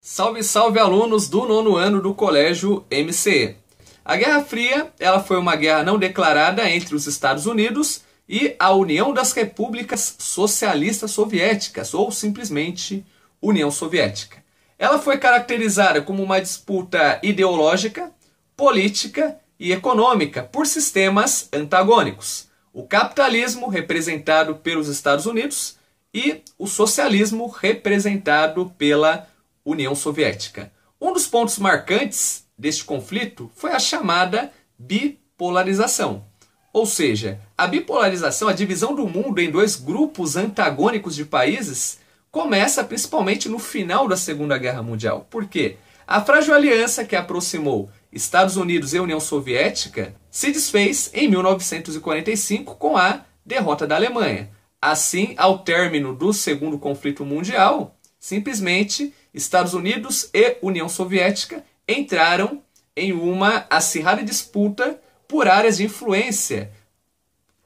Salve, salve alunos do nono ano do Colégio MCE. A Guerra Fria ela foi uma guerra não declarada entre os Estados Unidos e a União das Repúblicas Socialistas Soviéticas, ou simplesmente União Soviética. Ela foi caracterizada como uma disputa ideológica, política e econômica por sistemas antagônicos. O capitalismo, representado pelos Estados Unidos, e o socialismo, representado pela União Soviética. Um dos pontos marcantes deste conflito foi a chamada bipolarização. Ou seja, a bipolarização, a divisão do mundo em dois grupos antagônicos de países, começa principalmente no final da Segunda Guerra Mundial. Por quê? A frágil aliança que aproximou Estados Unidos e União Soviética se desfez em 1945 com a derrota da Alemanha. Assim, ao término do Segundo Conflito Mundial, simplesmente Estados Unidos e União Soviética entraram em uma acirrada disputa por áreas de influência,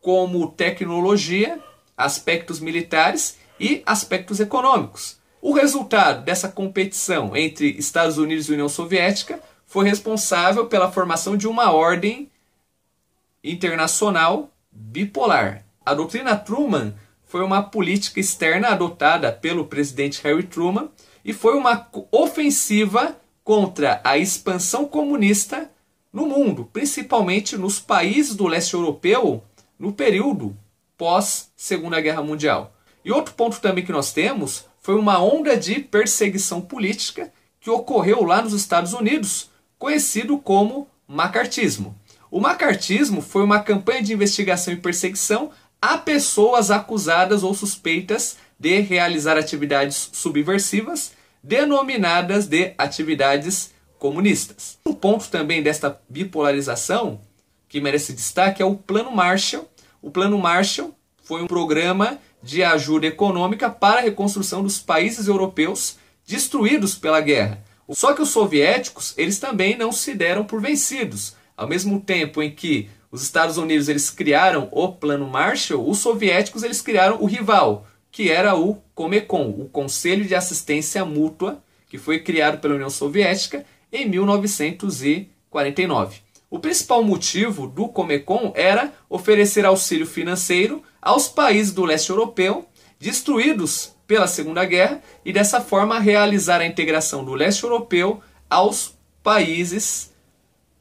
como tecnologia, aspectos militares e aspectos econômicos. O resultado dessa competição entre Estados Unidos e União Soviética foi responsável pela formação de uma ordem internacional bipolar. A doutrina Truman foi uma política externa adotada pelo presidente Harry Truman e foi uma ofensiva contra a expansão comunista no mundo, principalmente nos países do leste europeu no período pós-Segunda Guerra Mundial. E outro ponto também que nós temos foi uma onda de perseguição política que ocorreu lá nos Estados Unidos, conhecido como macartismo. O macartismo foi uma campanha de investigação e perseguição a pessoas acusadas ou suspeitas de realizar atividades subversivas, denominadas de atividades comunistas. Um ponto também desta bipolarização que merece destaque é o Plano Marshall. O Plano Marshall foi um programa de ajuda econômica para a reconstrução dos países europeus destruídos pela guerra. Só que os soviéticos, eles também não se deram por vencidos. Ao mesmo tempo em que os Estados Unidos eles criaram o Plano Marshall, os soviéticos eles criaram o rival, que era o Comecon, o Conselho de Assistência Mútua, que foi criado pela União Soviética em 1949. O principal motivo do Comecon era oferecer auxílio financeiro aos países do leste europeu destruídos pela Segunda Guerra e dessa forma realizar a integração do leste europeu aos países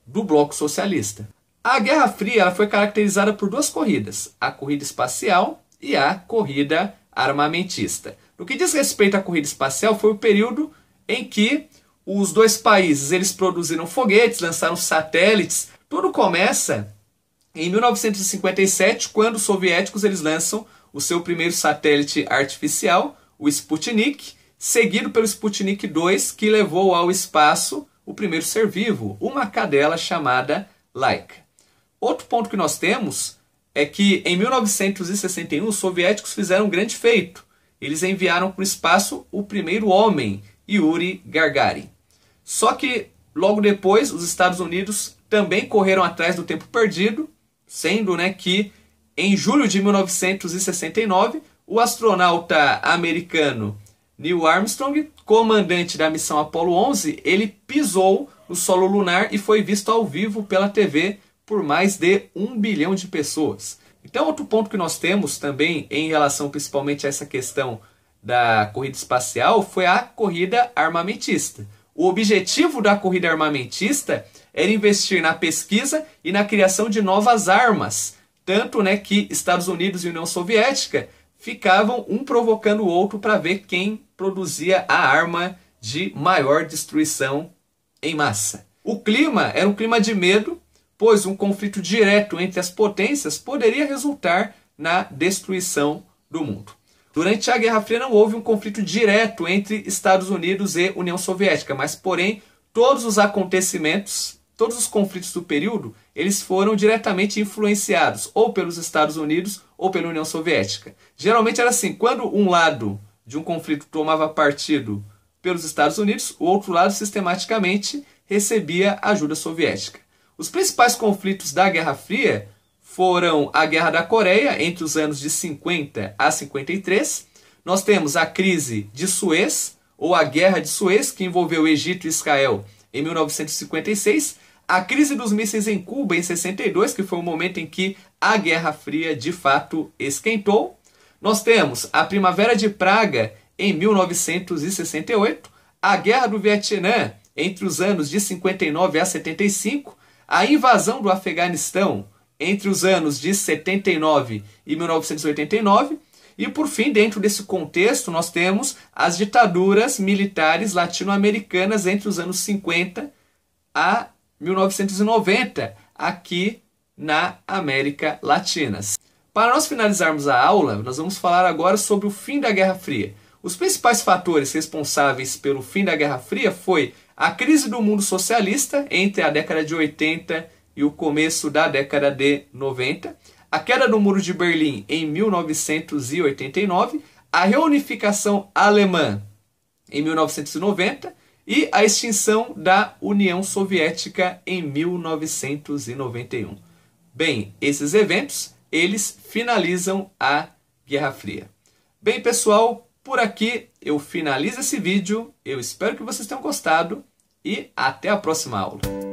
do bloco socialista. A Guerra Fria ela foi caracterizada por duas corridas, a corrida espacial e a corrida armamentista. No que diz respeito à corrida espacial, foi o período em que os dois países eles produziram foguetes, lançaram satélites. Tudo começa em 1957, quando os soviéticos eles lançam o seu primeiro satélite artificial, o Sputnik, seguido pelo Sputnik 2, que levou ao espaço o primeiro ser vivo, uma cadela chamada Laika. Outro ponto que nós temos é que em 1961 os soviéticos fizeram um grande feito. Eles enviaram para o espaço o primeiro homem, Yuri Gagarin. Só que logo depois os Estados Unidos também correram atrás do tempo perdido, sendo que em julho de 1969 o astronauta americano Neil Armstrong, comandante da missão Apollo 11, ele pisou no solo lunar e foi visto ao vivo pela TV por mais de 1 bilhão de pessoas. Então, outro ponto que nós temos também em relação principalmente a essa questão da corrida espacial foi a corrida armamentista. O objetivo da corrida armamentista era investir na pesquisa e na criação de novas armas, tanto que Estados Unidos e União Soviética ficavam um provocando o outro para ver quem produzia a arma de maior destruição em massa. O clima era um clima de medo, pois um conflito direto entre as potências poderia resultar na destruição do mundo. Durante a Guerra Fria não houve um conflito direto entre Estados Unidos e União Soviética, mas porém todos os acontecimentos, todos os conflitos do período, eles foram diretamente influenciados ou pelos Estados Unidos ou pela União Soviética. Geralmente era assim, quando um lado de um conflito tomava partido pelos Estados Unidos, o outro lado sistematicamente recebia ajuda soviética. Os principais conflitos da Guerra Fria foram a Guerra da Coreia, entre os anos de 50 a 53. Nós temos a crise de Suez, ou a Guerra de Suez, que envolveu o Egito e Israel em 1956, a crise dos mísseis em Cuba em 62, que foi o momento em que a Guerra Fria de fato esquentou. Nós temos a Primavera de Praga em 1968, a Guerra do Vietnã entre os anos de 59 a 75, a invasão do Afeganistão entre os anos de 79 e 1989, e por fim, dentro desse contexto, nós temos as ditaduras militares latino-americanas entre os anos 50 a 1990, aqui na América Latina. Para nós finalizarmos a aula, nós vamos falar agora sobre o fim da Guerra Fria. Os principais fatores responsáveis pelo fim da Guerra Fria foi a crise do mundo socialista entre a década de 80 e o começo da década de 90, a queda do Muro de Berlim em 1989, a reunificação alemã em 1990 e a extinção da União Soviética em 1991. Bem, esses eventos, eles finalizam a Guerra Fria. Bem, pessoal, por aqui eu finalizo esse vídeo. Eu espero que vocês tenham gostado e até a próxima aula.